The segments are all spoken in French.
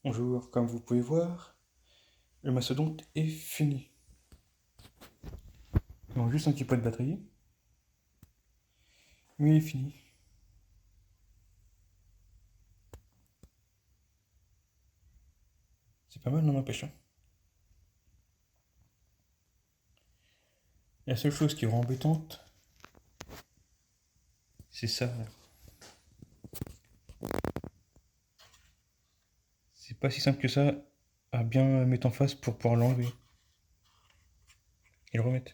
Bonjour, comme vous pouvez voir, le mastodonte est fini. Il manque juste un petit peu de batterie, mais il est fini. C'est pas mal, non n'empêche. La seule chose qui est vraiment embêtante, c'est ça. C'est pas si simple que ça à bien mettre en face pour pouvoir l'enlever. Et le remettre.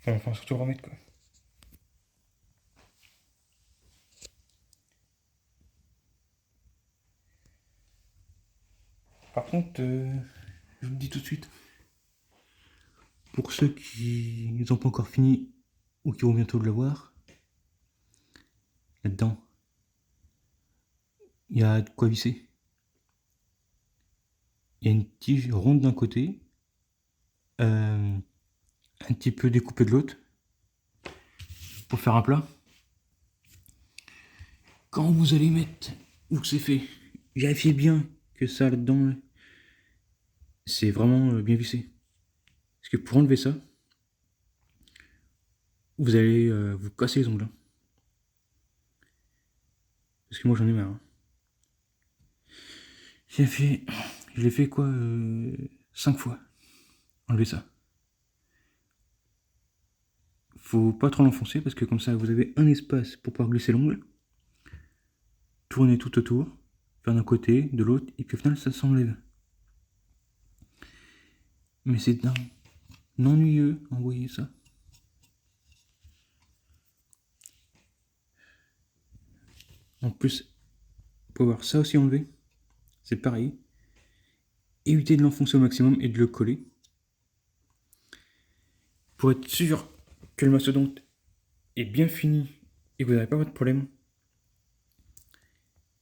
Enfin surtout le remettre quoi. Par contre, je vous le dis tout de suite, pour ceux qui n'ont pas encore fini ou qui vont bientôt le voir, là-dedans, il y a de quoi visser. Il y a une tige ronde d'un côté, un petit peu découpée de l'autre, pour faire un plat. Quand vous allez mettre où que c'est fait, vérifiez bien que ça là-dedans, c'est vraiment bien vissé. Parce que pour enlever ça, vous allez vous casser les ongles. Parce que moi j'en ai marre. Je l'ai fait quoi 5 fois. Enlever ça. Faut pas trop l'enfoncer parce que comme ça vous avez un espace pour pouvoir glisser l'ongle. Tourner tout autour, faire d'un côté, de l'autre, et puis au final ça s'enlève. Mais c'est ennuyeux d'envoyer ça. En plus, pour avoir ça aussi enlevé, c'est pareil. Évitez de l'enfoncer au maximum et de le coller. Pour être sûr que le mastodonte est bien fini et que vous n'avez pas votre problème,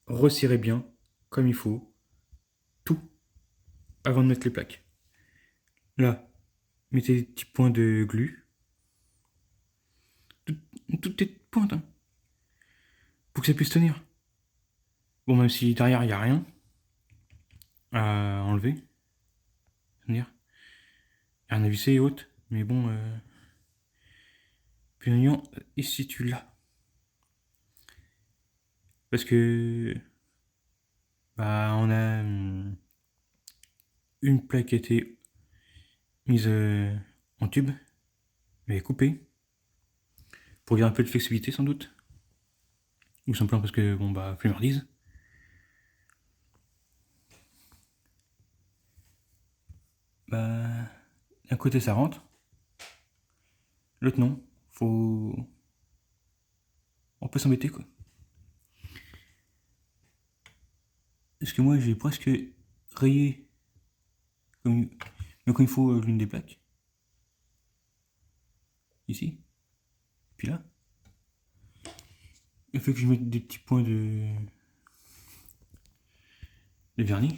resserrez bien, comme il faut, tout avant de mettre les plaques. Là, mettez des petits points de glu. Toutes petites pointes, hein, pour que ça puisse tenir. Bon, même si derrière il n'y a rien à enlever, il y a rien à visser et autres, mais bon, puis l'oignon, il se situe là. Parce que, bah, on a une plaque qui a été mise en tube, mais coupée, pour garder un peu de flexibilité sans doute. Ou simplement parce que, bon, bah, flemmardise. Bah, d'un côté ça rentre, l'autre non. Faut. On peut s'embêter quoi. Parce que moi j'ai presque rayé comme il faut l'une des plaques. Ici. Puis là. Il faut que je mette des petits points de vernis.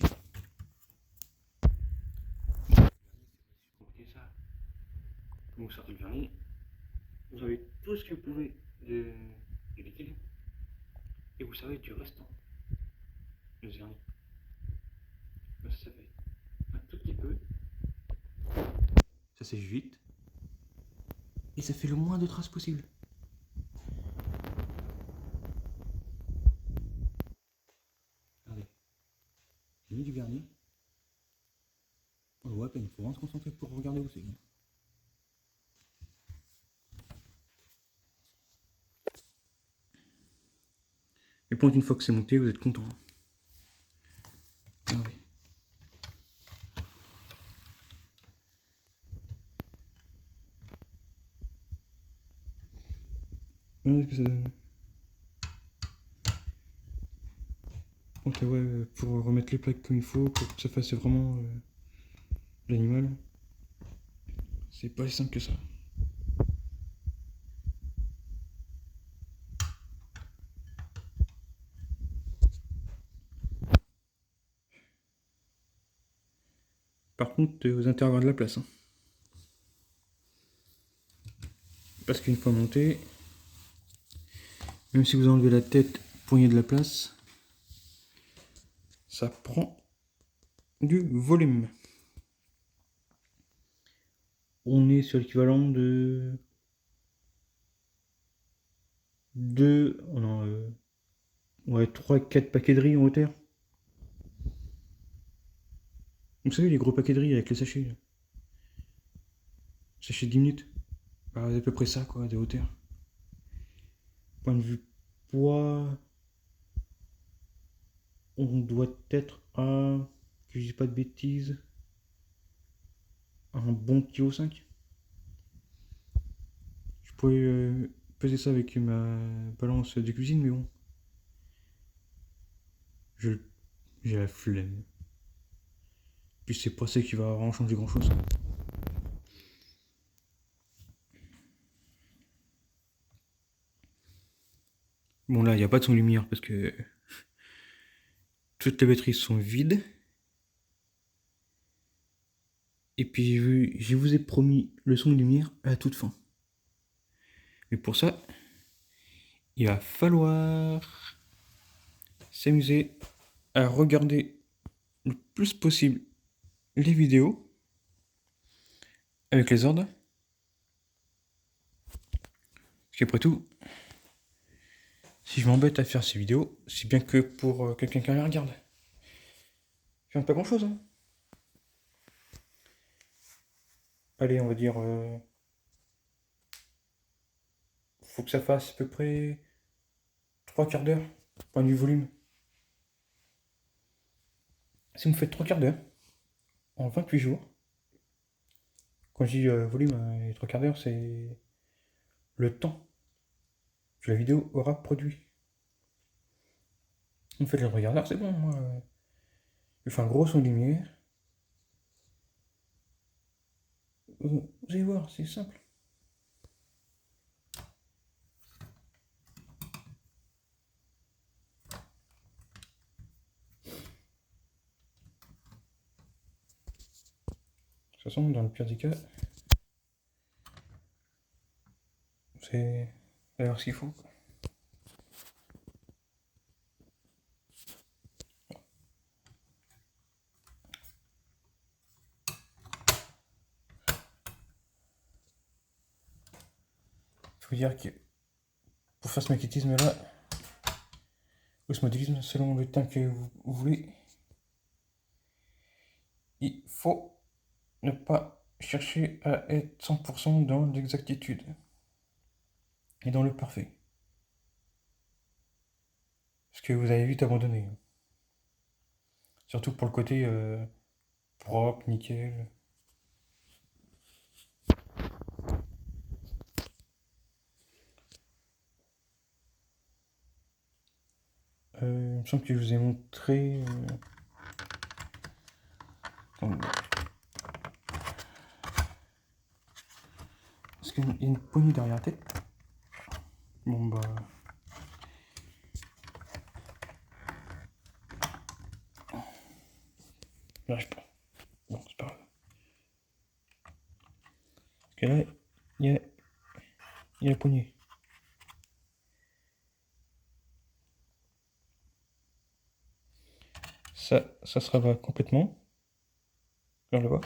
Vous sortez le vernis. Vous avez tout ce que vous pouvez de liquide. Et vous savez du restant de ce vernis. Ça fait un tout petit peu. Ça sèche vite. Et ça fait le moins de traces possible. Regardez. J'ai mis du vernis. On le voit à peine. Il faut vraiment se concentrer pour regarder où c'est. Et pour une fois que c'est monté, vous êtes content. Ah oui. Voilà ce que ça donne. Donc là, ouais, pour remettre les plaques comme il faut, pour que ça fasse vraiment l'animal, c'est pas si simple que ça. Par contre, vous intéressez à avoir de la place. Hein. Parce qu'une fois monté, même si vous enlevez la tête pour y ait de la place, ça prend du volume. On est sur l'équivalent de... ouais, 3-4 paquets de riz en hauteur. Vous savez, les gros paquets de riz avec les sachets. Là. Sachet de 10 minutes. Bah, à peu près ça, quoi, de hauteur. Point de vue poids, on doit être à, que je dis pas de bêtises, un bon kilo 5. Je pourrais peser ça avec ma balance de cuisine, mais bon, j'ai la flemme. Puis c'est pas ça qui va vraiment changer grand chose. Bon là, il n'y a pas de son lumière parce que toutes les batteries sont vides. Et puis je vous ai promis le son de lumière à la toute fin. Mais pour ça, il va falloir s'amuser à regarder le plus possible les vidéos avec les ordres. Parce qu'après tout, si je m'embête à faire ces vidéos, c'est bien que pour quelqu'un qui les regarde. Je gagne pas grand chose, hein. Allez, on va dire. Faut que ça fasse à peu près 3 quarts d'heure, point du volume. Si vous me faites 3 quarts d'heure, en 28 jours, quand je dis volume et 3 quarts d'heure, c'est le temps que la vidéo aura produit. Vous me faites le 3 quarts d'heure, c'est bon, moi. Je fais un gros son de lumière. Vous allez voir, c'est simple. De toute façon, dans le pire des cas, c'est d'ailleurs ce qu'il faut. Il faut dire que pour faire ce maquettisme-là, ou ce modélisme, selon le temps que vous voulez, il faut ne pas chercher à être 100% dans l'exactitude et dans le parfait. Parce que vous allez vite abandonner. Surtout pour le côté propre, nickel. Il me semble que je vous ai montré... Parce qu'il y a une poignée derrière la tête. Bon bah... J'arrive pas. Bon, c'est pas grave. Parce que là, il y a la poignée. Ça se rabat complètement. Vers le bas.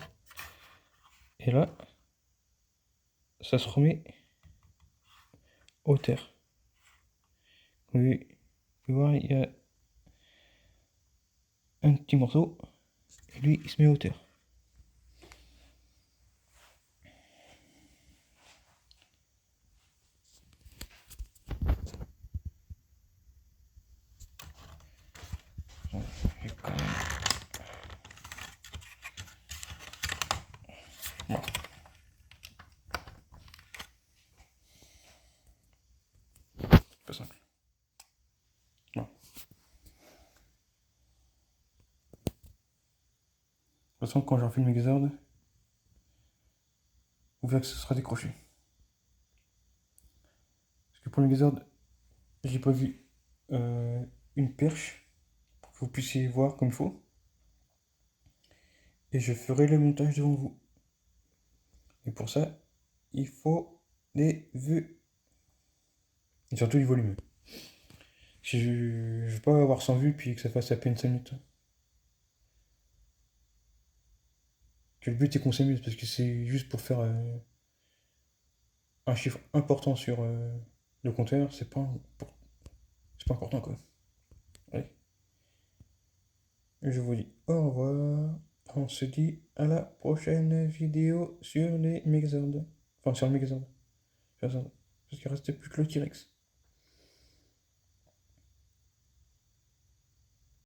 Et là, ça se remet hauteur. Vous pouvez voir, il y a un petit morceau. Et lui, il se met hauteur. Quand même... Bon. Pas simple. Bon. De toute façon, quand j'enfile mes ordres, vous verrez que ce sera décroché. Parce que pour le Gazord, j'ai prévu une perche pour que vous puissiez voir comme il faut. Et je ferai le montage devant vous. Et pour ça, il faut des vues. Et surtout du volume. Je ne vais pas avoir 100 vues puis que ça fasse à peine 5 minutes. que le but est qu'on s'amuse, parce que c'est juste pour faire un chiffre important sur le compteur, c'est pas important quoi. Allez, je vous dis au revoir. On se dit à la prochaine vidéo sur les Megazords. Enfin, sur le Megazord. Parce qu'il reste plus que le T-Rex.